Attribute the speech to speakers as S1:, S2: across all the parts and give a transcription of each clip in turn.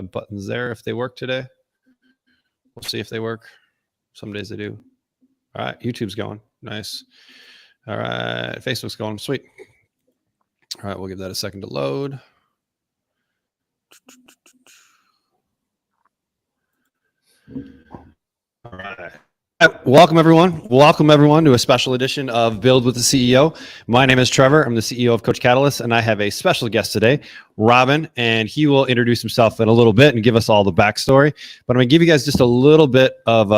S1: buttons there if they work today. We'll see if they work. Some days they do. All right, YouTube's going. Nice. All right, Facebook's going. Sweet. All right, we'll give that a second to load. All right. Welcome everyone to a special edition of Build with the CEO. My name is Trevor. I'm the CEO of Coach Catalyst, and I have a special guest today, Robin, and he will introduce himself in a little bit and give us all the backstory. But I'm going to give you guys just a little bit of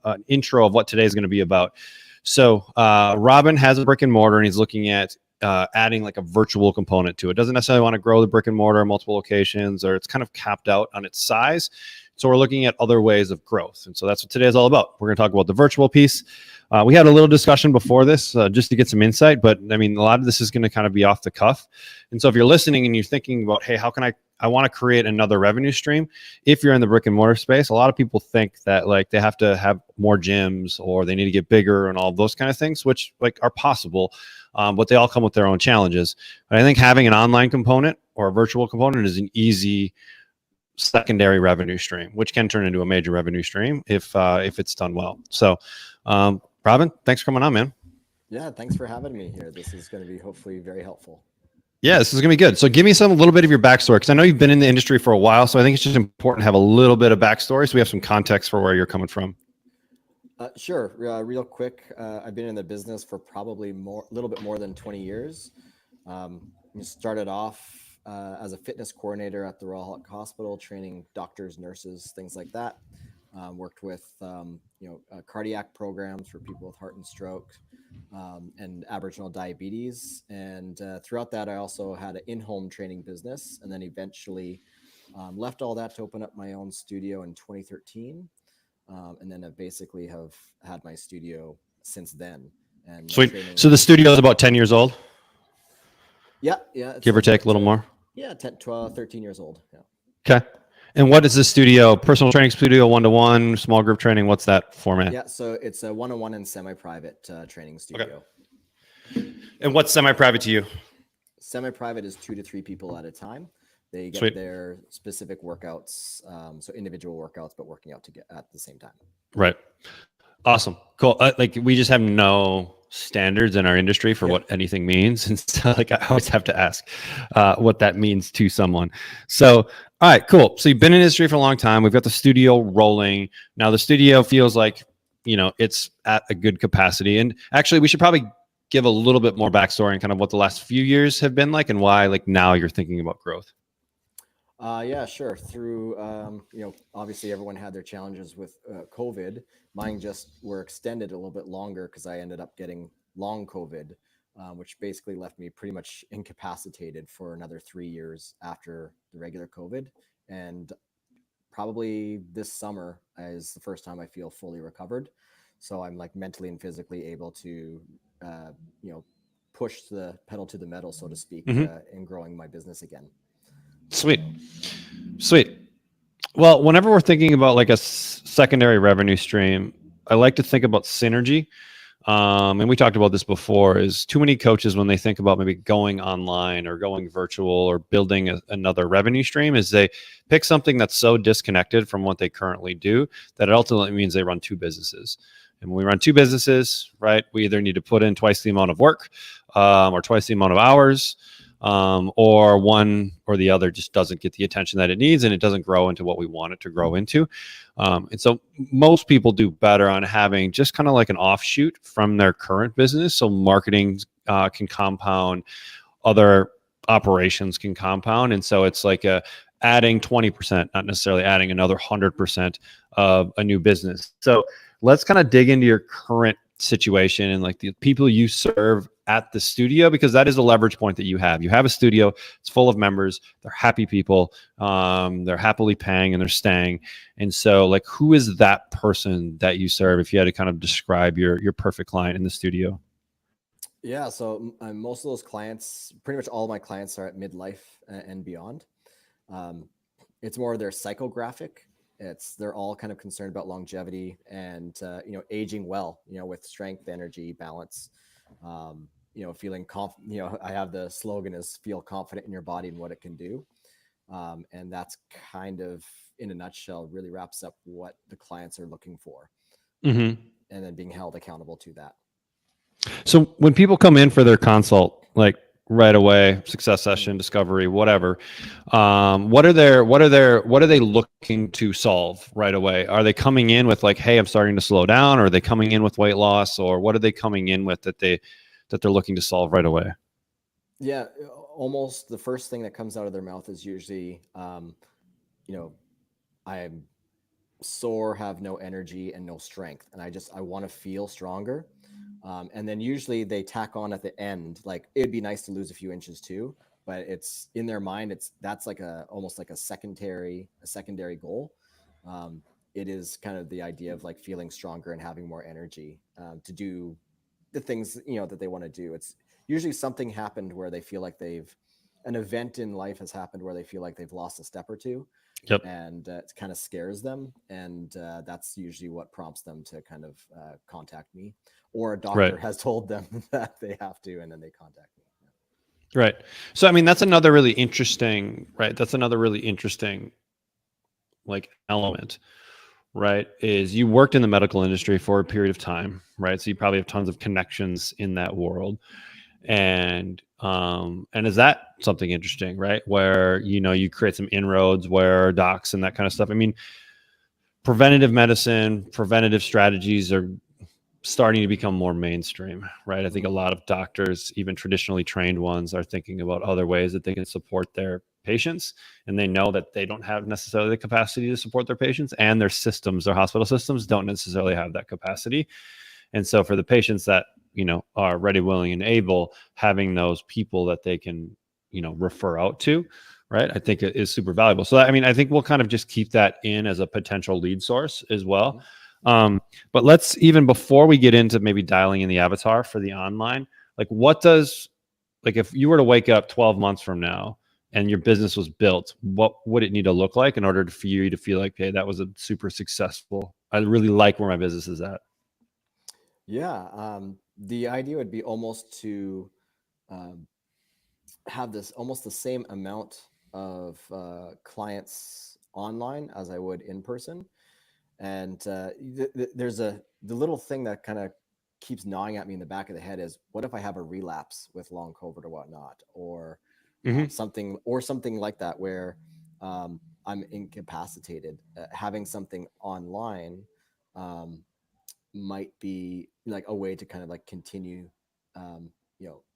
S1: an intro of what today is going to be about. So Robin has a brick and mortar, and he's looking at adding like a virtual component to it. Doesn't necessarily want to grow the brick and mortar, multiple locations, or it's kind of capped out on its size. So we're looking at other ways of growth. And so that's what today is all about. We're going to talk about the virtual piece. We had a little discussion before this just to get some insight, but I mean, a lot of this is going to kind of be off the cuff. And so if you're listening and you're thinking about, hey, how can I want to create another revenue stream. If you're in the brick and mortar space, a lot of people think that like they have to have more gyms or they need to get bigger and all those kind of things, which like are possible. But they all come with their own challenges. But I think having an online component or a virtual component is an easy secondary revenue stream, which can turn into a major revenue stream if it's done well. So, Robin, thanks for coming on, man.
S2: Yeah, thanks for having me here. This is going to be hopefully very helpful.
S1: Yeah, this is going to be good. So give me a little bit of your backstory, because I know you've been in the industry for a while. So I think it's just important to have a little bit of backstory so we have some context for where you're coming from.
S2: Sure. Real quick, I've been in the business for probably a little bit more than 20 years. Started off as a fitness coordinator at the Royal Hulk Hospital, training doctors, nurses, things like that. Worked with cardiac programs for people with heart and stroke and Aboriginal diabetes. And throughout that, I also had an in-home training business, and then eventually left all that to open up my own studio in 2013. And then I basically have had my studio since then. And
S1: sweet. So the studio is about 10 years old?
S2: Yeah.
S1: Give or take a little more?
S2: Yeah, 10, 12, 13 years old. Yeah.
S1: Okay. And what is this studio? Personal training studio, one-to-one, small group training? What's that format?
S2: Yeah, so it's a one-on-one and semi-private training studio.
S1: Okay. And what's semi-private to you?
S2: Semi-private is 2 to 3 people at a time. They get
S1: Sweet.
S2: Their specific workouts, so individual workouts, but working out at the same time.
S1: Right. Awesome. Cool. Like we just have no standards in our industry for what anything means. And so like I always have to ask what that means to someone. So, all right, cool. So you've been in the industry for a long time. We've got the studio rolling. Now the studio feels like, it's at a good capacity. And actually we should probably give a little bit more backstory and kind of what the last few years have been like and why like now you're thinking about growth.
S2: Yeah, sure. Through, obviously everyone had their challenges with COVID. Mine just were extended a little bit longer because I ended up getting long COVID, which basically left me pretty much incapacitated for another 3 years after the regular COVID. And probably this summer is the first time I feel fully recovered. So I'm like mentally and physically able to, push the pedal to the metal, so to speak, in growing my business again.
S1: Sweet. Well, whenever we're thinking about like a secondary revenue stream, I like to think about synergy. And we talked about this before, is too many coaches, when they think about maybe going online or going virtual or building another revenue stream, is they pick something that's so disconnected from what they currently do that it ultimately means they run 2 businesses. And when we run 2 businesses, right, we either need to put in twice the amount of work or twice the amount of hours, or one or the other just doesn't get the attention that it needs and it doesn't grow into what we want it to grow into. And so most people do better on having just kind of like an offshoot from their current business. So marketing can compound, other operations can compound. And so it's like adding 20%, not necessarily adding another 100% of a new business. So let's kind of dig into your current situation and like the people you serve at the studio, because that is a leverage point that you have. You have a studio, it's full of members, they're happy people, they're happily paying and they're staying. And so like, who is that person that you serve if you had to kind of describe your perfect client in the studio?
S2: Yeah, so most of those clients, pretty much all of my clients are at midlife and beyond. It's more of their psychographic. They're all kind of concerned about longevity and aging well, with strength, energy, balance. Feeling confident. I have the slogan is feel confident in your body and what it can do. And that's kind of, in a nutshell, really wraps up what the clients are looking for,
S1: Mm-hmm.
S2: and then being held accountable to that.
S1: So when people come in for their consult, like right away, success session, discovery, whatever, what are they looking to solve right away? Are they coming in with like, hey, I'm starting to slow down, or are they coming in with weight loss, or what are they coming in with that they're looking to solve right away?
S2: Yeah, almost the first thing that comes out of their mouth is usually, I'm sore, have no energy and no strength, and I want to feel stronger. And then usually they tack on at the end, like, it'd be nice to lose a few inches too, but it's in their mind, that's like almost like a secondary goal. It is kind of the idea of like feeling stronger and having more energy to do the things that they want to do. It's usually something happened where they feel like an event in life has happened where they feel like they've lost a step or two.
S1: Yep.
S2: And it kind of scares them, and that's usually what prompts them to kind of contact me, or a doctor has told them that they have to, and then they contact me.
S1: Right. So I mean, that's another really interesting, right? That's another really interesting like element, right? Is you worked in the medical industry for a period of time, right? So you probably have tons of connections in that world. And is that something interesting, right? Where, you create some inroads where docs and that kind of stuff. I mean, preventative medicine, preventative strategies are starting to become more mainstream, right? I think a lot of doctors, even traditionally trained ones, are thinking about other ways that they can support their patients. And they know that they don't have necessarily the capacity to support their patients, and their hospital systems don't necessarily have that capacity. And so for the patients that, are ready, willing, and able, having those people that they can, refer out to, right, I think it is super valuable. So, I think we'll kind of just keep that in as a potential lead source as well. But let's, even before we get into maybe dialing in the avatar for the online, like if you were to wake up 12 months from now and your business was built, what would it need to look like in order for you to feel like, hey, that was a super successful, I really like where my business is at?
S2: Yeah. The idea would be almost to have this almost the same amount of clients online as I would in person. And there's the little thing that kind of keeps gnawing at me in the back of the head is, what if I have a relapse with long COVID or whatnot, or something like that, where I'm incapacitated. Having something online might be like a way to kind of like continue,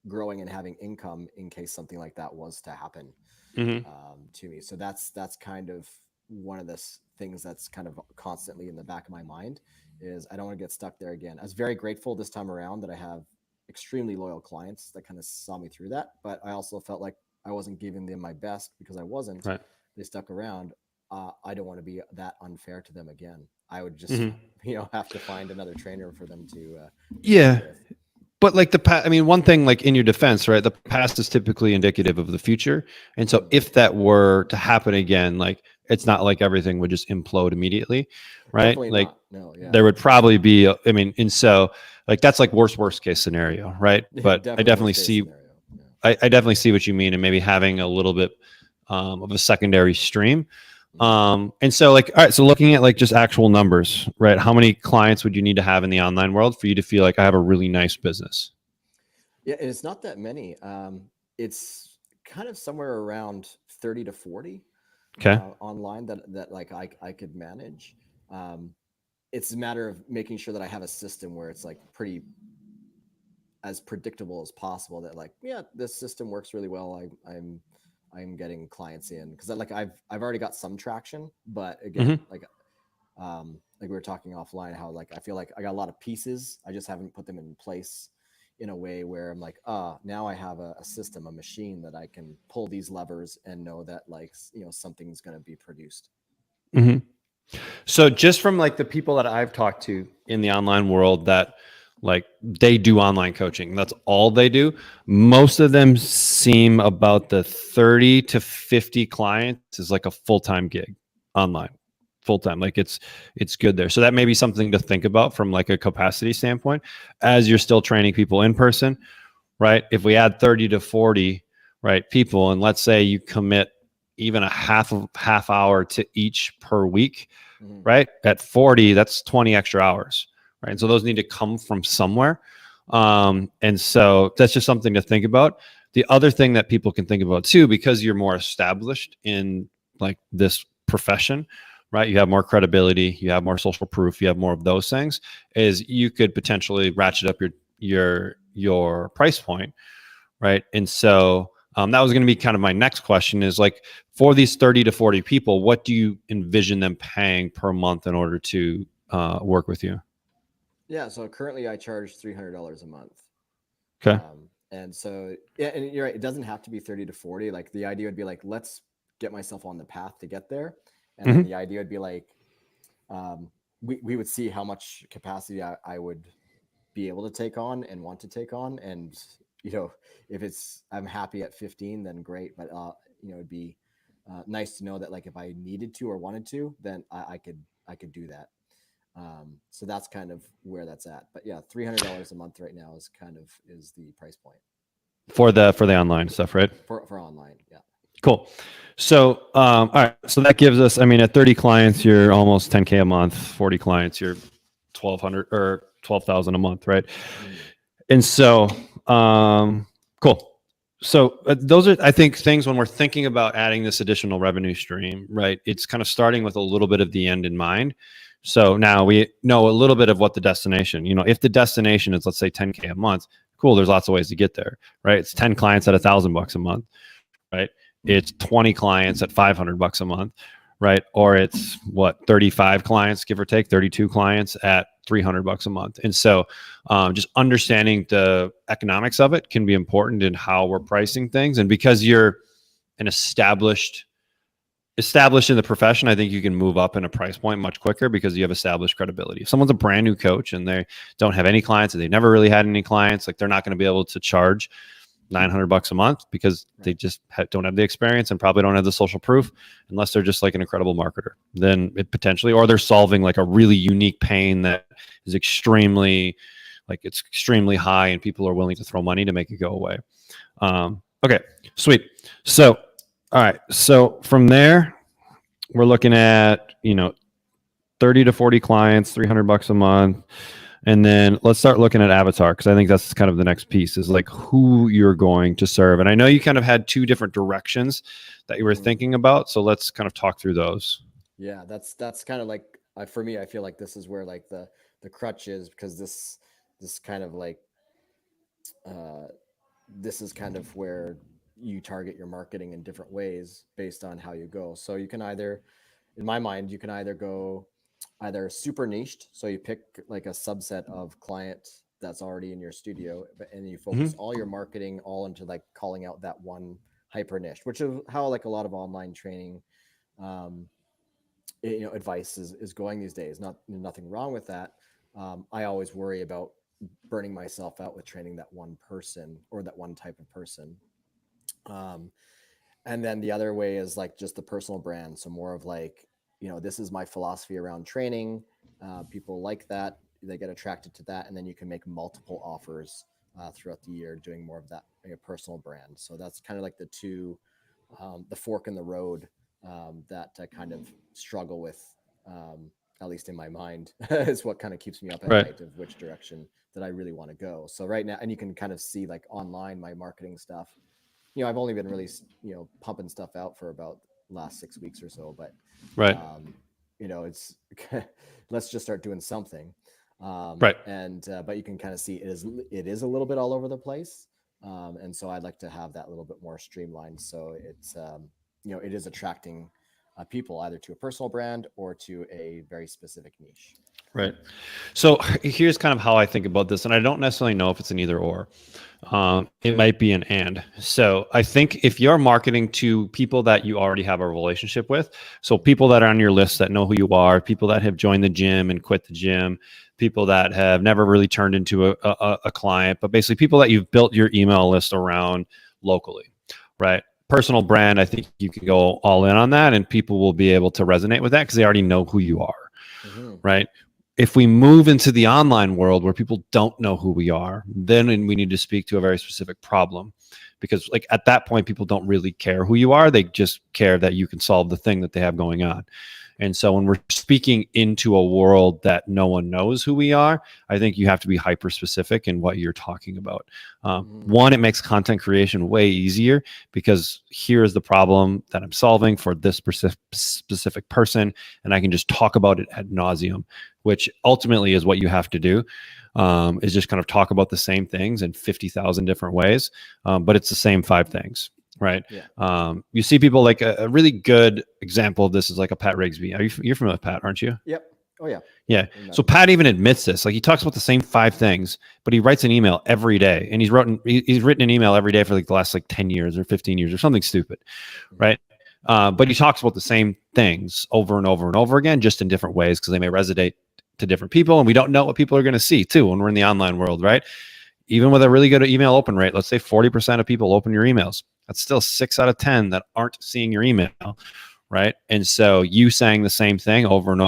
S2: growing and having income in case something like that was to happen to me. So that's kind of one of the things that's kind of constantly in the back of my mind, is I don't want to get stuck there again. I was very grateful this time around that I have extremely loyal clients that kind of saw me through that, but I also felt like I wasn't giving them my best because I wasn't. Right. They stuck around. I don't want to be that unfair to them again. I would just, have to find another trainer for them to.
S1: Yeah. But like one thing, like in your defense, right? The past is typically indicative of the future. And so if that were to happen again, like, it's not like everything would just implode immediately, right?
S2: Definitely
S1: like
S2: no, yeah.
S1: There would probably be, and so like, that's like worst case scenario, right? But I definitely see, I definitely see what you mean. And maybe having a little bit of a secondary stream. And so like, all right, so looking at like just actual numbers, right? How many clients would you need to have in the online world for you to feel like I have a really nice business?
S2: Yeah, and it's not that many. It's kind of somewhere around 30 to 40 online that like I could manage. It's a matter of making sure that I have a system where it's like pretty as predictable as possible, that like, yeah, this system works really well. I'm getting clients in, because like I've already got some traction, but again, like we were talking offline, how like I feel like I got a lot of pieces, I just haven't put them in place in a way where I'm like, now I have a system, a machine that I can pull these levers and know that like, something's going to be produced.
S1: So just from like the people that I've talked to in the online world that like they do online coaching, that's all they do, most of them seem about the 30 to 50 clients is like a full-time gig online, full-time. Like it's good there. So that may be something to think about from like a capacity standpoint as you're still training people in person, right? If we add 30 to 40, right, people, and let's say you commit even a half hour to each per week,
S2: Mhm.
S1: right? At 40, that's 20 extra hours, right? And so those need to come from somewhere. And so that's just something to think about. The other thing that people can think about too, because you're more established in like this profession, right? You have more credibility, you have more social proof, you have more of those things, is you could potentially ratchet up your price point, right? And so that was going to be kind of my next question is like, for these 30 to 40 people, what do you envision them paying per month in order to work with you?
S2: Yeah. So currently I charge $300 a month.
S1: Okay.
S2: And so, yeah, and you're right. It doesn't have to be 30 to 40. Like the idea would be like, let's get myself on the path to get there. And then
S1: Mhm.
S2: the idea would be like, we would see how much capacity I would be able to take on and want to take on. And, if I'm happy at 15, then great. But, it'd be nice to know that like, if I needed to or wanted to, then I could do that. So that's kind of where that's at. But yeah, $300 a month right now is the price point
S1: For the online stuff, right?
S2: for online. Yeah.
S1: Cool. So, all right. So that gives us, I mean, at 30 clients, you're almost 10K a month. 40 clients, you're 1,200 or 12,000 a month, right? And so, cool. So those are, I think, things when we're thinking about adding this additional revenue stream, right? It's kind of starting with a little bit of the end in mind. So now we know a little bit of what the destination, if the destination is, let's say 10K a month, cool. There's lots of ways to get there, right? It's 10 clients at $1,000 a month, right? It's 20 clients at $500 a month, right? Or it's 35 clients, give or take, 32 clients at $300 a month. And so just understanding the economics of it can be important in how we're pricing things. And because you're an established in the profession, I think you can move up in a price point much quicker because you have established credibility. If someone's a brand new coach and they don't have any clients and they've never really had any clients, like they're not going to be able to charge $900 a month because they just don't have the experience and probably don't have the social proof unless they're just like an incredible marketer. Then it potentially, or they're solving like a really unique pain that is extremely high and people are willing to throw money to make it go away. Okay, sweet. So, all right. So from there, we're looking at, 30 to 40 clients, $300 a month. And then let's start looking at avatar, because I think that's kind of the next piece is like who you're going to serve. And I know you kind of had two different directions that you were thinking about. So let's kind of talk through those.
S2: Yeah, that's kind of like for me, I feel like this is where like the crutch is, because this kind of like this is kind of where you target your marketing in different ways based on how you go. So you can either, in my mind, you can either go either super niched, so you pick like a subset of client that's already in your studio, and you focus all your marketing all into like calling out that one hyper niche, which is how like a lot of online training advice is going these days. Nothing wrong with that. I always worry about burning myself out with training that one person or that one type of person. And then the other way is like just the personal brand. So more of like, this is my philosophy around training. People like that. They get attracted to that. And then you can make multiple offers throughout the year doing more of that personal brand. So that's kind of like the fork in the road that I kind of struggle with, at least in my mind, is what kind of keeps me up at night of which direction that I really want to go. So right now, and you can kind of see like online, my marketing stuff, I've only been really, pumping stuff out for about last 6 weeks or so, but it's let's just start doing something. And but you can kind of see it is a little bit all over the place. And so I'd like to have that a little bit more streamlined. So it's, it is attracting people either to a personal brand or to a very specific niche.
S1: Right. So here's kind of how I think about this. And I don't necessarily know if it's an either or. It might be an and. So I think if you're marketing to people that you already have a relationship with, so people that are on your list that know who you are, people that have joined the gym and quit the gym, people that have never really turned into a client, but basically people that you've built your email list around locally, right? Personal brand, I think you can go all in on that and people will be able to resonate with that because they already know who you are, right? If we move into the online world where people don't know who we are, then we need to speak to a very specific problem, because like at that point, people don't really care who you are. They just care that you can solve the thing that they have going on. And so when we're speaking into a world that no one knows who we are, I think you have to be hyper specific in what you're talking about. One, it makes content creation way easier because here's the problem that I'm solving for this specific person, and I can just talk about it ad nauseum, which ultimately is what you have to do. Is just kind of talk about the same things in 50,000 different ways, but it's the same 5 things. Right.
S2: Yeah.
S1: You see people like a really good example of this is like a Pat Rigsby. You're familiar with Pat, aren't you?
S2: Yep. Oh yeah.
S1: Yeah. So Pat even admits this. Like he talks about the same 5 things, but he writes an email every day, and he's written an email every day for like the last like 10 years or 15 years or something stupid. Right. But he talks about the same things over and over and over again, just in different ways because they may resonate to different people, and we don't know what people are going to see too when we're in the online world, right? Even with a really good email open rate, let's say 40% of people open your emails. That's still 6 out of 10 that aren't seeing your email, right? And so you saying the same thing over and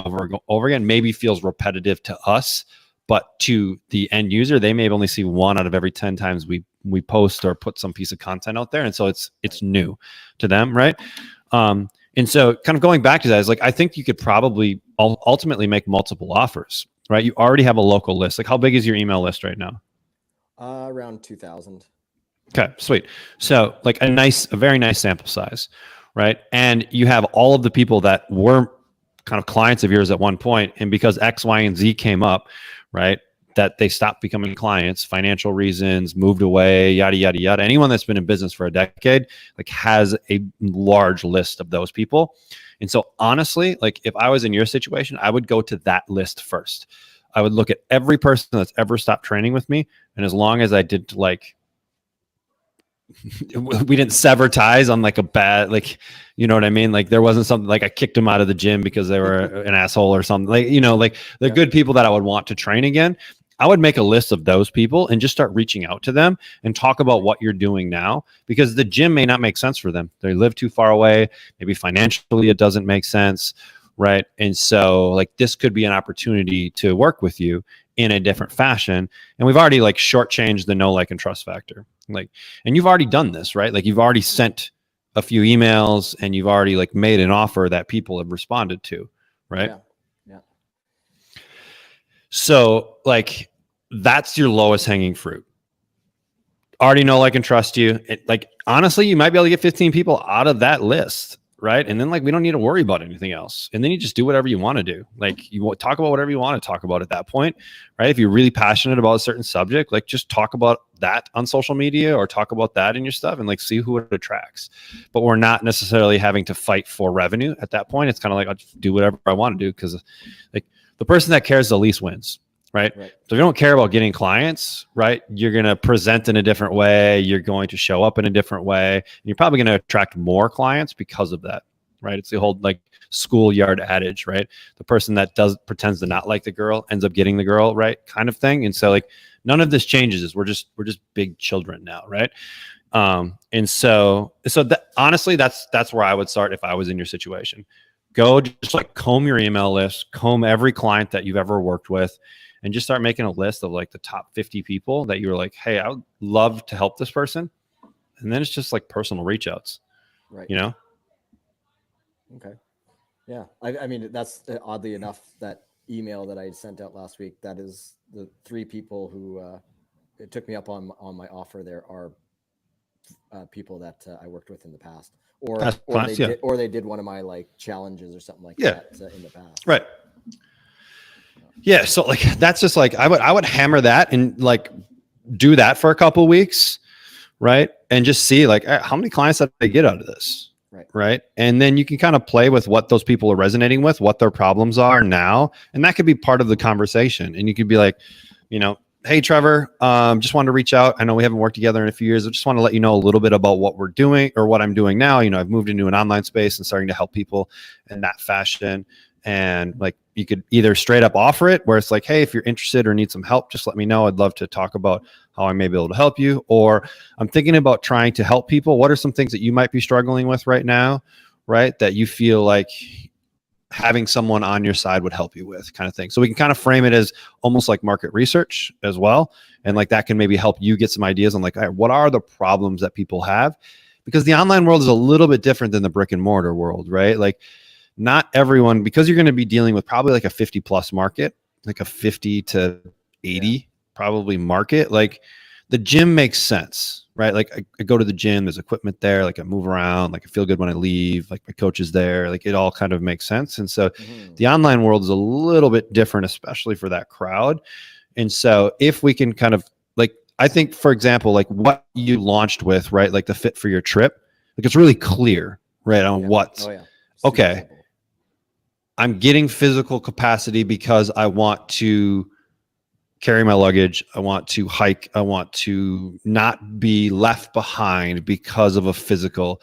S1: over again maybe feels repetitive to us, but to the end user, they may only see 1 out of every 10 times we post or put some piece of content out there, and so it's new to them, right? And so kind of going back to that is like I think you could probably ultimately make multiple offers, right? You already have a local list. Like how big is your email list right now?
S2: Around 2,000.
S1: Okay, sweet. So like a very nice sample size, right? And you have all of the people that were kind of clients of yours at one point, and because X, Y, and Z came up, right, that they stopped becoming clients, financial reasons, moved away, yada, yada, yada. Anyone that's been in business for a decade, like has a large list of those people. And so honestly, like if I was in your situation, I would go to that list first. I would look at every person that's ever stopped training with me. And as long as I did like, we didn't sever ties on like a bad, like, you know what I mean? Like there wasn't something like I kicked them out of the gym because they were an asshole or something, like, you know, like the good people that I would want to train again. I would make a list of those people and just start reaching out to them and talk about what you're doing now, because the gym may not make sense for them. They live too far away. Maybe financially it doesn't make sense. Right. And so like this could be an opportunity to work with you in a different fashion. And we've already like shortchanged the know, like, and trust factor. Like, and you've already done this, right? Like you've already sent a few emails and you've already like made an offer that people have responded to. Right.
S2: Yeah.
S1: So like that's your lowest hanging fruit. Already know, like, and trust you. Like honestly, you might be able to get 15 people out of that list. Right. And then like, we don't need to worry about anything else. And then you just do whatever you want to do. Like you talk about whatever you want to talk about at that point. Right. If you're really passionate about a certain subject, like just talk about that on social media or talk about that in your stuff and like see who it attracts. But we're not necessarily having to fight for revenue at that point. It's kind of like, I'll just do whatever I want to do because like the person that cares the least wins. Right. So if you don't care about getting clients, right, you're going to present in a different way. You're going to show up in a different way. And you're probably going to attract more clients because of that. Right. It's the whole like schoolyard adage, right? The person that pretends to not like the girl ends up getting the girl, right? Kind of thing. And so like none of this changes. We're just big children now. Right. And so that, honestly, that's where I would start if I was in your situation. Go just like comb your email list, comb every client that you've ever worked with, and just start making a list of like the top 50 people that you're like, hey, I would love to help this person. And then it's just like personal reach outs,
S2: right?
S1: You know?
S2: Okay. Yeah. I mean, that's oddly enough, that email that I sent out last week, that is the 3 people who it took me up on my offer. There are people that I worked with in the past, or they did one of my like challenges or something like that in the past.
S1: Right. Yeah. So like, that's just like, I would hammer that and like do that for a couple of weeks. Right. And just see like how many clients that they get out of this. Right. And then you can kind of play with what those people are resonating with, what their problems are now. And that could be part of the conversation. And you could be like, you know, hey, Trevor, just wanted to reach out. I know we haven't worked together in a few years. I just want to let you know a little bit about what we're doing or what I'm doing now. You know, I've moved into an online space and starting to help people in that fashion. And like, you could either straight up offer it where it's like, hey, if you're interested or need some help, just let me know. I'd love to talk about how I may be able to help you. Or I'm thinking about trying to help people. What are some things that you might be struggling with right now, right? That you feel like having someone on your side would help you with, kind of thing. So we can kind of frame it as almost like market research as well. And like that can maybe help you get some ideas on like, all right, what are the problems that people have? Because the online world is a little bit different than the brick and mortar world, right? Like not everyone, because you're going to be dealing with probably like a 50 plus market, like a 50 to 80 probably market. Like the gym makes sense, right? Like I go to the gym, there's equipment there, like I move around, like I feel good when I leave, like my coach is there, like it all kind of makes sense. And so the online world is a little bit different, especially for that crowd. And so if we can kind of like, I think, for example, like what you launched with, right? Like the fit for your trip, like it's really clear, right? On what's okay. Simple. I'm getting physical capacity because I want to carry my luggage. I want to hike. I want to not be left behind because of a physical.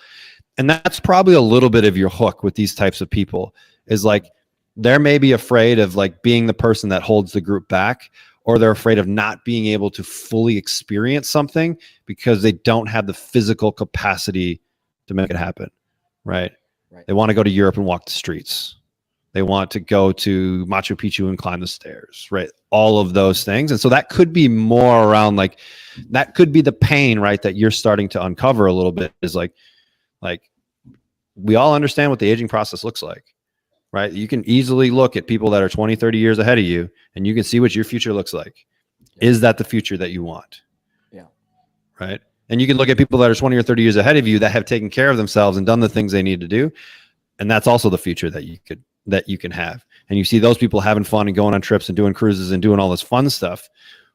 S1: And that's probably a little bit of your hook with these types of people is like, they're maybe afraid of like being the person that holds the group back, or they're afraid of not being able to fully experience something because they don't have the physical capacity to make it happen. Right. They want to go to Europe and walk the streets. They want to go to Machu Picchu and climb the stairs, right? All of those things. And so that could be more around like, that could be the pain, right? That you're starting to uncover a little bit is like we all understand what the aging process looks like, right? You can easily look at people that are 20, 30 years ahead of you and you can see what your future looks like. Is that the future that you want?
S2: Yeah.
S1: Right. And you can look at people that are 20 or 30 years ahead of you that have taken care of themselves and done the things they need to do. And that's also the future that you can have. And you see those people having fun and going on trips and doing cruises and doing all this fun stuff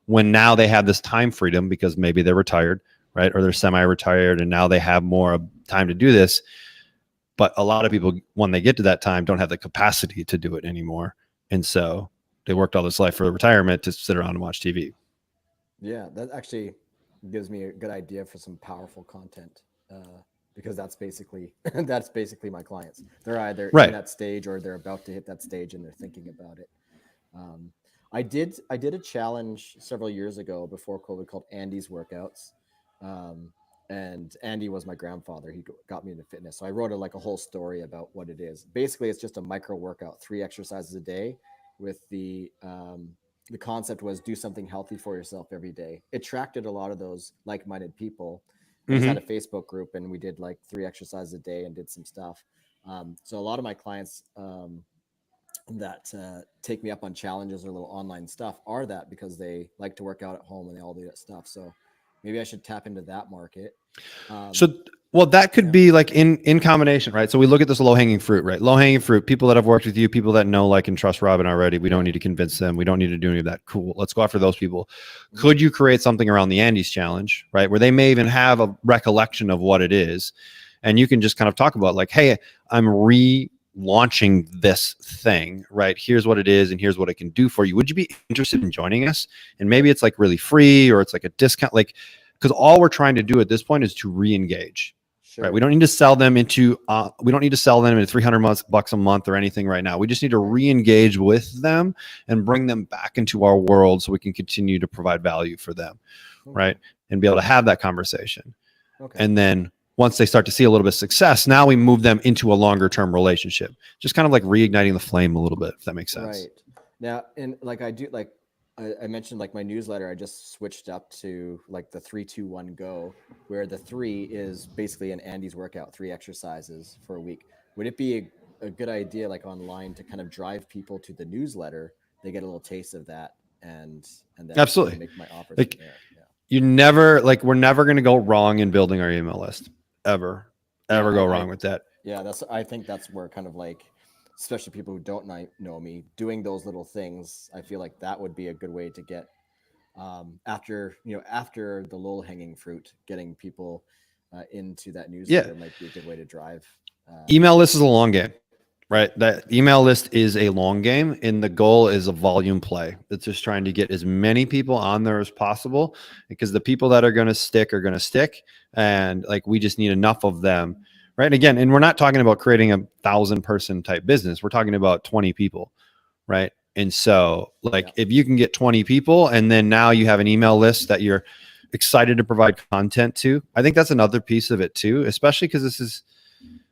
S1: when now they have this time freedom because maybe they're retired, right? Or they're semi-retired and now they have more time to do this. But a lot of people, when they get to that time, don't have the capacity to do it anymore. And so they worked all this life for retirement to sit around and watch TV.
S2: Yeah, that actually gives me a good idea for some powerful content. Because that's basically my clients. They're either in that stage or they're about to hit that stage and they're thinking about it. I did a challenge several years ago before COVID called Andy's Workouts, and Andy was my grandfather. He got me into fitness, so I wrote a whole story about what it is. Basically, it's just a micro workout, 3 exercises a day. With the concept was do something healthy for yourself every day. It attracted a lot of those like-minded people. We had a Facebook group and we did 3 exercises a day and did some stuff. So a lot of my clients that take me up on challenges or little online stuff are that because they like to work out at home and they all do that stuff. So maybe I should tap into that market.
S1: Well, that could be like in combination, right? So we look at this low hanging fruit, right? Low hanging fruit, people that have worked with you, people that know, like, and trust Robin already. We don't need to convince them. We don't need to do any of that. Cool. Let's go after those people. Could you create something around the Andy's challenge, right? Where they may even have a recollection of what it is. And you can just kind of talk about like, hey, I'm relaunching this thing, right? Here's what it is. And here's what it can do for you. Would you be interested in joining us? And maybe it's like really free or it's like a discount, because all we're trying to do at this point is to re-engage. Sure. Right. We don't need to sell them into $300 a month or anything right now. We just need to re-engage with them and bring them back into our world so we can continue to provide value for them. Right. And be able to have that conversation. Okay. And then once they start to see a little bit of success, now we move them into a longer term relationship. Just kind of like reigniting the flame a little bit, if that makes sense.
S2: Right. Now, and I mentioned my newsletter, I just switched up to the 3-2-1 go, where the 3 is basically an Andy's workout, 3 exercises for a week. Would it be a good idea online to kind of drive people to the newsletter? They get a little taste of that and then
S1: absolutely
S2: make my offers
S1: there. Yeah. You never we're never going to go wrong in building our email list ever go wrong with that.
S2: Yeah. I think that's where kind of especially people who don't know me, doing those little things, I feel like that would be a good way to get after the low hanging fruit, getting people into that newsletter might be a good way to drive.
S1: Email list is a long game, right? That email list is a long game, and the goal is a volume play. It's just trying to get as many people on there as possible, because the people that are going to stick are going to stick, and we just need enough of them. Right. And again, and we're not talking about creating a 1,000-person type business. We're talking about 20 people. Right. And so if you can get 20 people and then now you have an email list that you're excited to provide content to, I think that's another piece of it too, especially because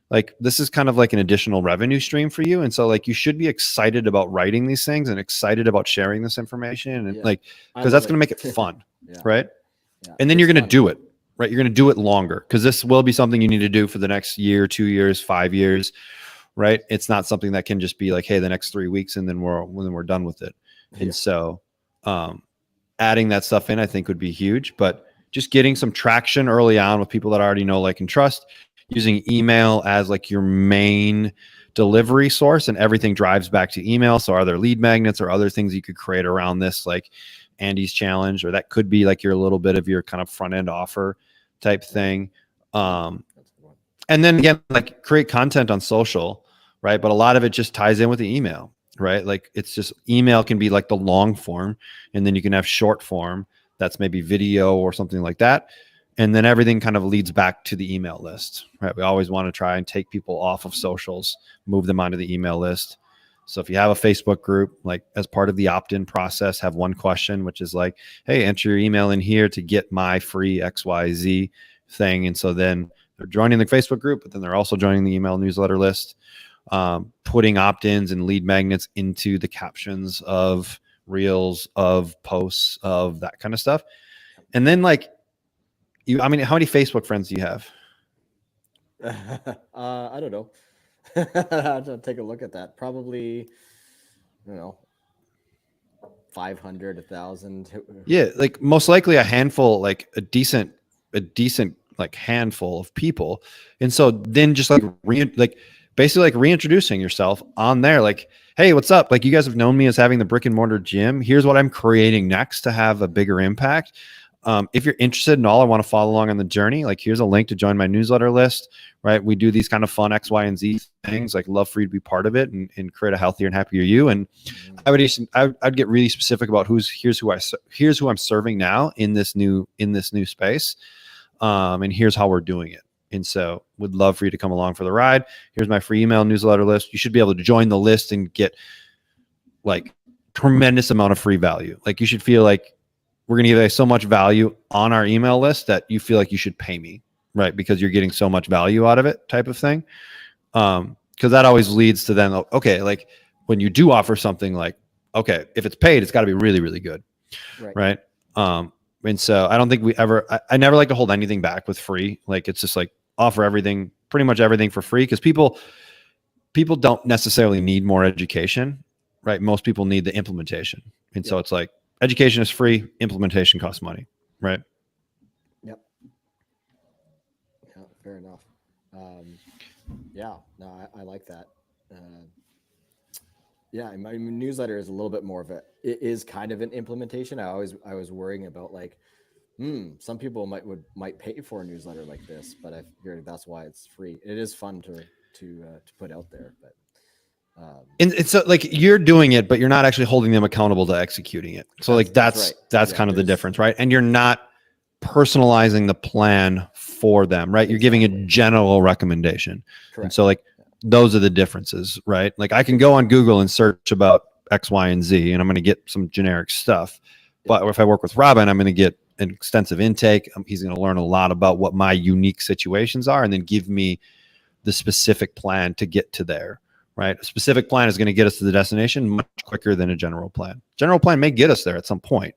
S1: like this is kind of like an additional revenue stream for you. And so like you should be excited about writing these things and excited about sharing this information and
S2: Yeah.
S1: like
S2: I
S1: because
S2: love
S1: that's going to make it fun,
S2: Yeah.
S1: right?
S2: Yeah.
S1: And then
S2: It's
S1: you're going to
S2: fun.
S1: do it, right? You're going to do it longer because this will be something you need to do for the next year, 2 years, 5 years, right? It's not something that can just be like, hey, the next 3 weeks and then we're done with it. And
S2: Yeah.
S1: so adding that stuff in, I think would be huge, but just getting some traction early on with people that already know, like, and trust, using email as like your main delivery source, and everything drives back to email. So are there lead magnets or other things you could create around this, like Andy's challenge, or that could be like your little bit of your kind of front end offer type thing.
S2: That's a good one.
S1: And then again, like create content on social, right? But a lot of it just ties in with the email, right? Like it's just email can be like the long form, and then you can have short form that's maybe video or something like that. And then everything kind of leads back to the email list, right? We always want to try and take people off of socials, move them onto the email list. So if you have a Facebook group, like as part of the opt-in process, have one question, which is like, hey, enter your email in here to get my free XYZ thing. And so then they're joining the Facebook group, but then they're also joining the email newsletter list, putting opt-ins and lead magnets into the captions of reels, of posts, of that kind of stuff. And then like, I mean, how many Facebook friends do you have?
S2: I don't know. I have to take a look at that. Probably, I don't know, 500, 1,000.
S1: Yeah, like most likely a handful, like a decent like handful of people. And so then just like basically like reintroducing yourself on there, like, hey, what's up? Like you guys have known me as having the brick and mortar gym. Here's what I'm creating next to have a bigger impact. If you're interested in all, I want to follow along on the journey. Like here's a link to join my newsletter list, right? We do these kind of fun X, Y, and Z things. Like love for you to be part of it and create a healthier and happier you. And I'd get really specific about here's who I'm serving now in this new space. And here's how we're doing it. And so would love for you to come along for the ride. Here's my free email newsletter list. You should be able to join the list and get like tremendous amount of free value. Like you should feel like we're going to give you so much value on our email list that you feel like you should pay me, right? Because you're getting so much value out of it, type of thing. Because that always leads to then, okay, like when you do offer something, like, okay, if it's paid, it's got to be really, really good, right? And so I don't think I never like to hold anything back with free. Like it's just like offer everything, pretty much everything for free, because people don't necessarily need more education, right? Most people need the implementation. And so it's like, education is free, implementation costs money, right?
S2: Yep. Yeah, fair enough. Yeah, no, I like that. Yeah, my newsletter is a little bit more of it is kind of an implementation. I was worrying about like, some people might pay for a newsletter like this, but I figured that's why it's free. It is fun to put out there, but.
S1: And it's so like you're doing it, but you're not actually holding them accountable to executing it. So like that's kind of the difference, right? And you're not personalizing the plan for them, right? You're giving a general recommendation. Correct. And so like those are the differences, right? Like I can go on Google and search about X, Y, and Z, and I'm going to get some generic stuff. But if I work with Robin, I'm going to get an extensive intake. He's going to learn a lot about what my unique situations are and then give me the specific plan to get to there. Right. A specific plan is going to get us to the destination much quicker than a general plan. General plan may get us there at some point,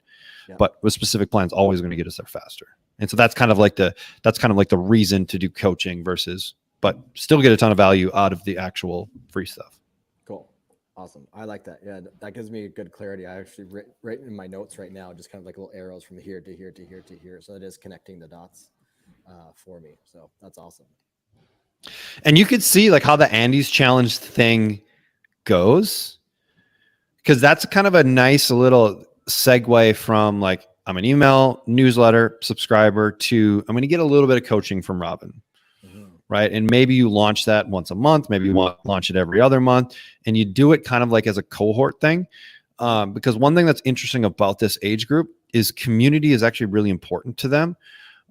S1: but a specific plan is always going to get us there faster. And so that's kind of like the reason to do coaching versus, but still get a ton of value out of the actual free stuff.
S2: Cool. Awesome. I like that. Yeah. That gives me good clarity. I actually written in my notes right now, just kind of like little arrows from here to here to here to here. So it is connecting the dots for me. So that's awesome.
S1: And you could see like how the Andy's challenge thing goes, because that's kind of a nice little segue from like, I'm an email newsletter subscriber to I'm going to get a little bit of coaching from Robin, right? And maybe you launch that once a month, maybe you launch it every other month, and you do it kind of like as a cohort thing. Because one thing that's interesting about this age group is community is actually really important to them.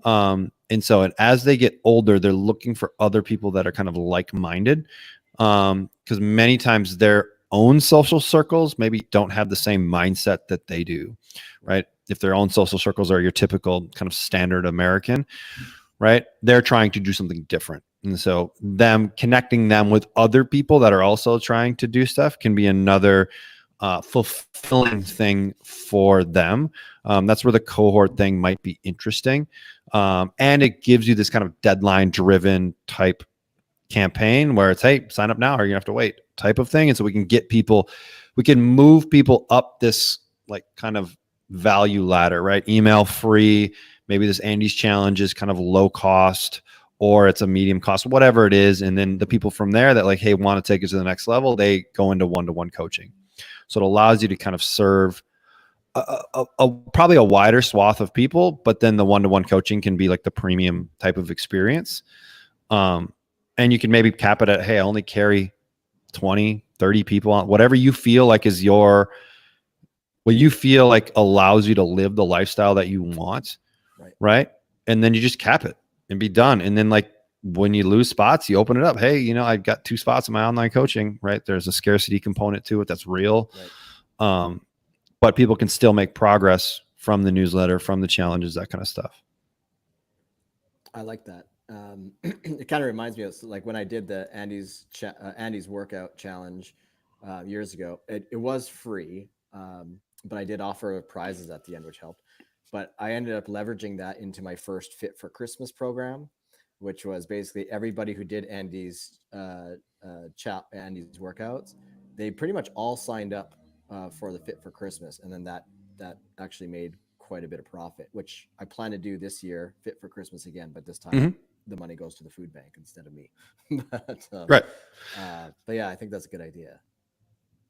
S1: And so as they get older, they're looking for other people that are kind of like-minded, because many times their own social circles maybe don't have the same mindset that they do, right? If their own social circles are your typical kind of standard American, right? They're trying to do something different. And so them connecting them with other people that are also trying to do stuff can be another fulfilling thing for them. That's where the cohort thing might be interesting. And it gives you this kind of deadline driven type campaign where it's, hey, sign up now or you have to wait type of thing. And so we can get people, we can move people up this like kind of value ladder, right? Email free, maybe this Andy's challenge is kind of low cost, or it's a medium cost, whatever it is. And then the people from there that like, hey, want to take it to the next level, they go into one-to-one coaching. So it allows you to kind of serve probably a wider swath of people, but then the one-to-one coaching can be like the premium type of experience. And you can maybe cap it at, hey, I only carry 20, 30 people on, whatever you feel like is what you feel like allows you to live the lifestyle that you want. Right. And then you just cap it and be done. And then like when you lose spots, you open it up. Hey, I've got 2 spots in my online coaching, right? There's a scarcity component to it. That's real. Right. But people can still make progress from the newsletter, from the challenges, that kind of stuff.
S2: I like that. It kind of reminds me of like when I did the Andy's workout challenge years ago. It was free, but I did offer prizes at the end, which helped. But I ended up leveraging that into my first Fit for Christmas program, which was basically everybody who did Andy's workouts. They pretty much all signed up for the Fit for Christmas, and then that actually made quite a bit of profit, which I plan to do this year, Fit for Christmas again, but this time the money goes to the food bank instead of me. Right. But yeah, I think that's a good idea.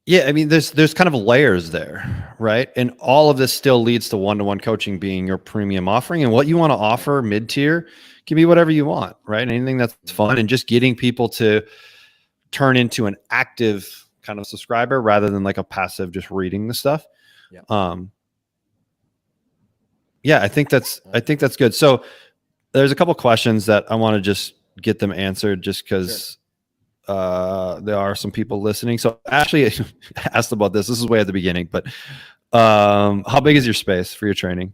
S1: Yeah, I mean, there's kind of layers there, right? And all of this still leads to one-to-one coaching being your premium offering. And what you want to offer mid-tier can be whatever you want, right? Anything that's fun, and just getting people to turn into an active kind of subscriber rather than like a passive just reading the stuff. Yeah. I think that's good. So there's a couple questions that I want to just get them answered just because there are some people listening. So Ashley asked about this. This is way at the beginning, but how big is your space for your training?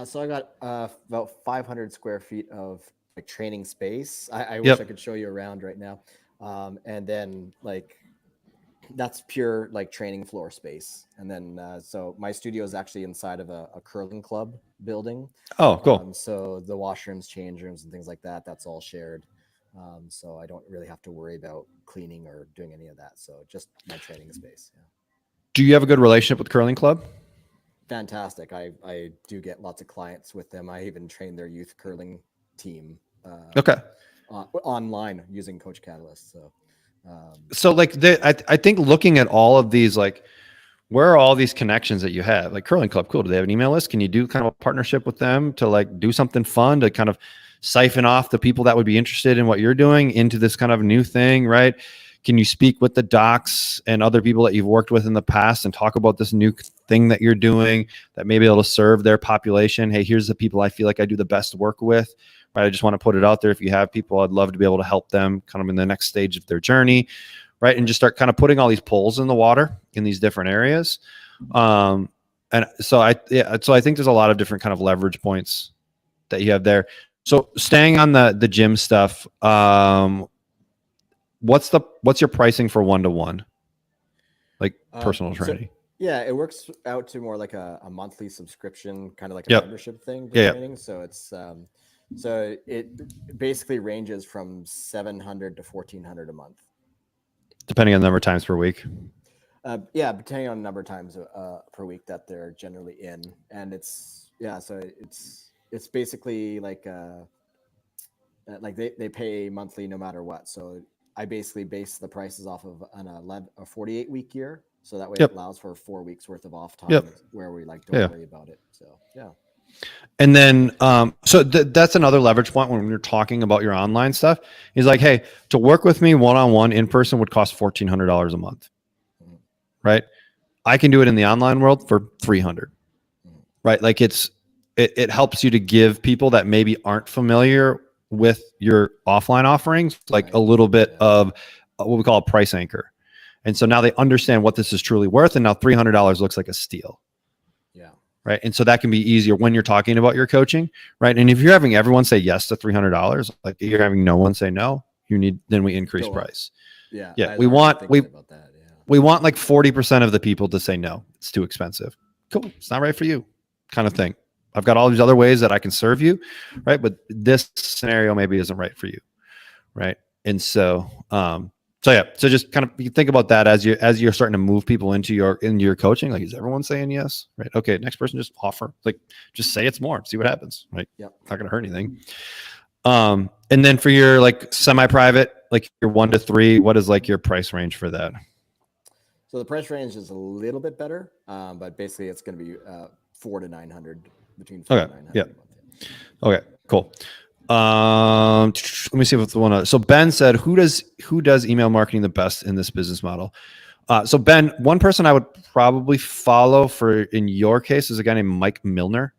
S2: So I got about 500 square feet of like training space. I wish I could show you around right now. And then like that's pure like training floor space. And then so my studio is actually inside of a curling club building.
S1: Oh, cool.
S2: So the washrooms, change rooms, and things like that, that's all shared. So I don't really have to worry about cleaning or doing any of that. So just my training space. Yeah.
S1: Do you have a good relationship with the curling club?
S2: Fantastic. I do get lots of clients with them. I even train their youth curling team. Online using Coach Catalyst. So like I think looking at all of these, like where are all these connections that you have? Like Curling Club, cool. Do they have an email list? Can you do kind of a partnership with them to like do something fun to kind of siphon off the people that would be interested in what you're doing into this kind of new thing, right? Can you speak with the docs and other people that you've worked with in the past and talk about this new thing that you're doing that may be able to serve their population? Hey, here's the people I feel like I do the best work with, right? I just want to put it out there. If you have people, I'd love to be able to help them kind of in the next stage of their journey, right? And just start kind of putting all these poles in the water in these different areas. And so I think there's a lot of different kind of leverage points that you have there. So staying on the gym stuff, what's your pricing for one-to-one, like personal training? Yeah, it works out to more like a monthly subscription, kind of like a membership thing for training. So it's so it basically ranges from $700 to $1,400 a month, depending
S1: on the number of times per week.
S2: Depending on the number of times per week that they're generally in, and it's basically like they pay monthly no matter what. So I basically base the prices off of a 48-week year. So that way it allows for 4 weeks worth of off time where we like don't worry about it. So, yeah.
S1: And then, that's another leverage point when you're talking about your online stuff is like, hey, to work with me one-on-one in person would cost $1,400 a month, right? I can do it in the online world for $300, right? Like it helps you to give people that maybe aren't familiar with your offline offerings, like a little bit of what we call a price anchor. And so now they understand what this is truly worth. And now $300 looks like a steal.
S2: Yeah.
S1: right? And so that can be easier when you're talking about your coaching, right? And if you're having everyone say yes to $300, like you're having no one say no, then we increase
S2: Go up.
S1: price.
S2: Yeah.
S1: Yeah,
S2: I
S1: we
S2: was already
S1: want
S2: thinking about that. Yeah.
S1: we want like 40% of the people to say no, it's too expensive. Cool, it's not right for you, kind of thing. I've got all these other ways that I can serve you, right? But this scenario maybe isn't right for you, right? And so, so just kind of you think about that as you're starting to move people into your coaching. Like, is everyone saying yes? Right? Okay, next person just offer, like, just say it's more, see what happens. Right?
S2: Yep.
S1: Not going to hurt anything. And then for your like semi-private, like your 1 to 3, what is like your price range for that?
S2: So the price range is a little bit better, but basically it's going to be 400 to 900, between 400 and 900
S1: yeah.
S2: a month.
S1: Okay, cool. Let me see what's the one. So Ben said, who does email marketing the best in this business model? So Ben, one person I would probably follow in your case is a guy named Mike Milner.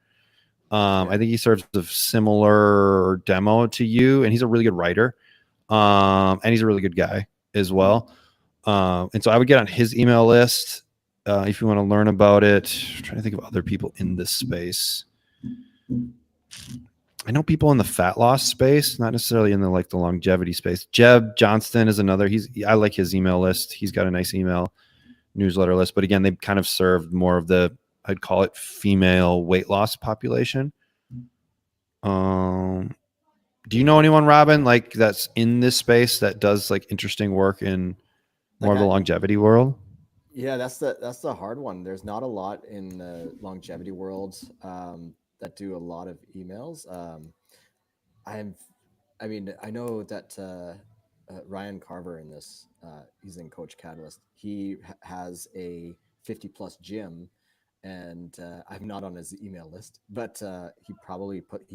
S1: I think he serves a similar demo to you, and he's a really good writer. And he's a really good guy as well. And so I would get on his email list if you want to learn about it. I'm trying to think of other people in this space. I know people in the fat loss space, not necessarily in the longevity space. Jeb Johnston is another. I like his email list. He's got a nice email newsletter list, but again, they kind of served more of I'd call it female weight loss population. Do you know anyone, Robin, like that's in this space that does like interesting work in more of the longevity world?
S2: Yeah, that's the hard one. There's not a lot in the longevity world that do a lot of emails. I know that Ryan Carver in this, he's in Coach Catalyst. He has a 50+ gym, and I'm not on his email list, but he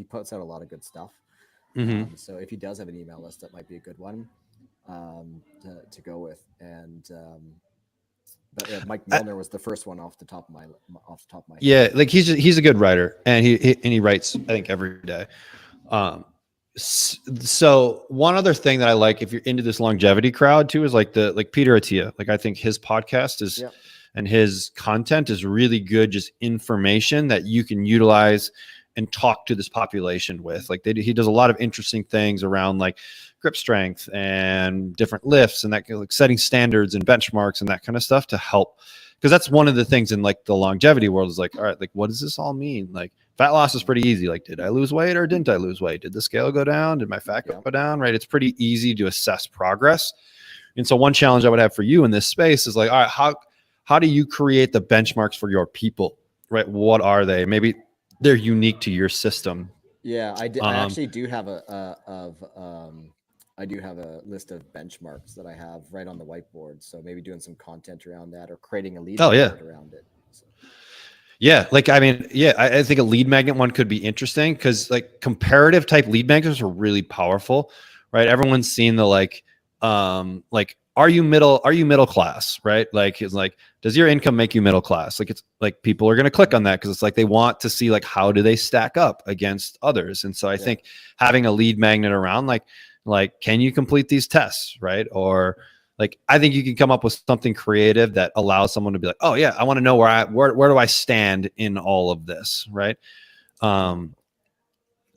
S2: puts out a lot of good stuff.
S1: Mm-hmm.
S2: So if he does have an email list, that might be a good one to go with. And but Mike Milner was the first one off the top of my head.
S1: Yeah, like he's a good writer, and he writes, I think, every day. So one other thing that I like, if you're into this longevity crowd too, is like Peter Attia. Like I think his podcast is and his content is really good, just information that you can utilize and talk to this population with. Like he does a lot of interesting things around like grip strength and different lifts and that, like setting standards and benchmarks and that kind of stuff to help. Because that's one of the things in like the longevity world is like, all right, like what does this all mean? Like fat loss is pretty easy. Like, did I lose weight or didn't I lose weight? Did the scale go down? Did my fat go down? Right. It's pretty easy to assess progress. And so one challenge I would have for you in this space is like, all right, how do you create the benchmarks for your people? Right. What are they? Maybe they're unique to your system.
S2: Yeah, I actually do have I do have a list of benchmarks that I have right on the whiteboard. So maybe doing some content around that or creating a lead magnet around it. So.
S1: Yeah, like I mean, yeah, I think a lead magnet one could be interesting because like comparative type lead magnets are really powerful, right? Everyone's seen the like are you middle class, right? Like it's like, does your income make you middle class? Like it's like people are going to click on that because it's like they want to see like how do they stack up against others. And so I think having a lead magnet around like can you complete these tests, right? Or like I think you can come up with something creative that allows someone to be like, oh yeah, I want to know where do I stand in all of this, right?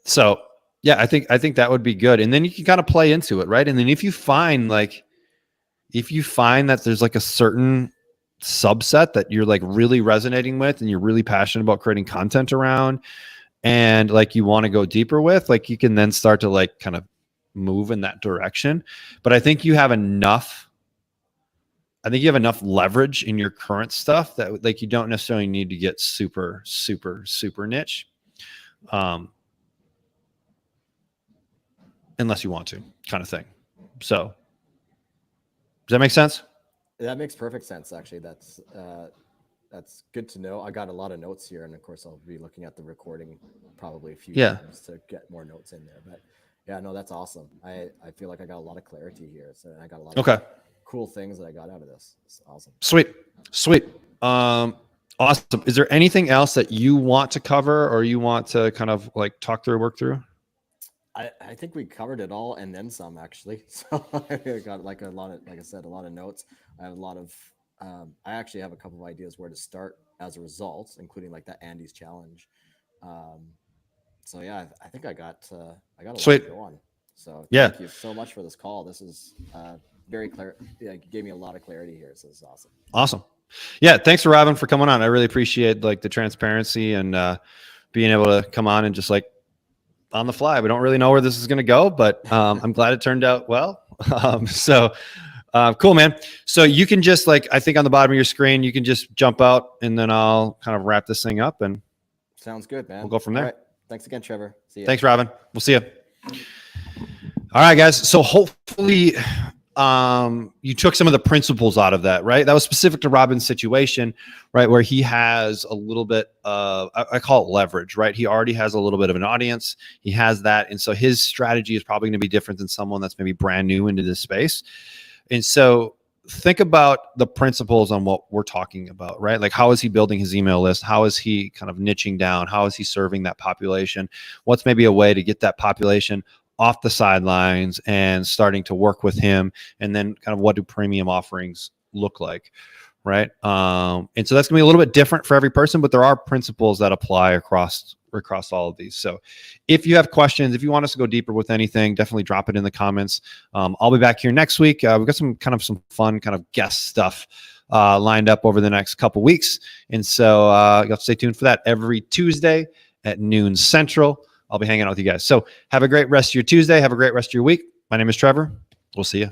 S1: So yeah, I think that would be good. And then you can kind of play into it, right? And then if you find that there's like a certain subset that you're like really resonating with and you're really passionate about creating content around and like you want to go deeper with, like you can then start to like kind of move in that direction. But I think you have enough leverage in your current stuff that like you don't necessarily need to get super, super, super niche. Unless you want to, kind of thing. So does that make sense?
S2: That makes perfect sense, actually. That's good to know. I got a lot of notes here, and of course I'll be looking at the recording probably a few times to get more notes in there. But yeah, no, that's awesome. I feel like I got a lot of clarity here. So I got a lot of cool things that I got out of this. It's awesome.
S1: Sweet. Awesome. Is there anything else that you want to cover or you want to kind of like work through?
S2: I think we covered it all and then some, actually. So I got like a lot of notes. I have a lot of I actually have a couple of ideas where to start as a result, including like that Andy's challenge. So yeah, I think I got a lot
S1: Sweet.
S2: to go on. So
S1: Yeah.
S2: thank you so much for this call. This is very clear. Yeah, it gave me a lot of clarity here. So this is awesome.
S1: Awesome. Yeah. Thanks for Robin for coming on. I really appreciate like the transparency and being able to come on and just like on the fly. We don't really know where this is going to go, but I'm glad it turned out well. Cool, man. So you can just like, I think on the bottom of your screen, you can just jump out and then I'll kind of wrap this thing up and
S2: sounds good, man.
S1: We'll go from there.
S2: All right. Thanks again, Trevor. See you.
S1: Thanks, Robin. We'll see you. All right, guys. So hopefully you took some of the principles out of that, right? That was specific to Robin's situation, right? Where he has a little bit of, I call it leverage, right? He already has a little bit of an audience. He has that. And so his strategy is probably going to be different than someone that's maybe brand new into this space. And so think about the principles on what we're talking about, right? Like how is he building his email list? How is he kind of niching down? How is he serving that population? What's maybe a way to get that population off the sidelines and starting to work with him? And then kind of what do premium offerings look like, right? And so that's gonna be a little bit different for every person, but there are principles that apply across all of these. So if you have questions, if you want us to go deeper with anything, definitely drop it in the comments. I'll be back here next week. We've got some fun kind of guest stuff lined up over the next couple weeks. And so you'll have to stay tuned for that every Tuesday at noon Central. I'll be hanging out with you guys. So have a great rest of your Tuesday. Have a great rest of your week. My name is Trevor. We'll see you.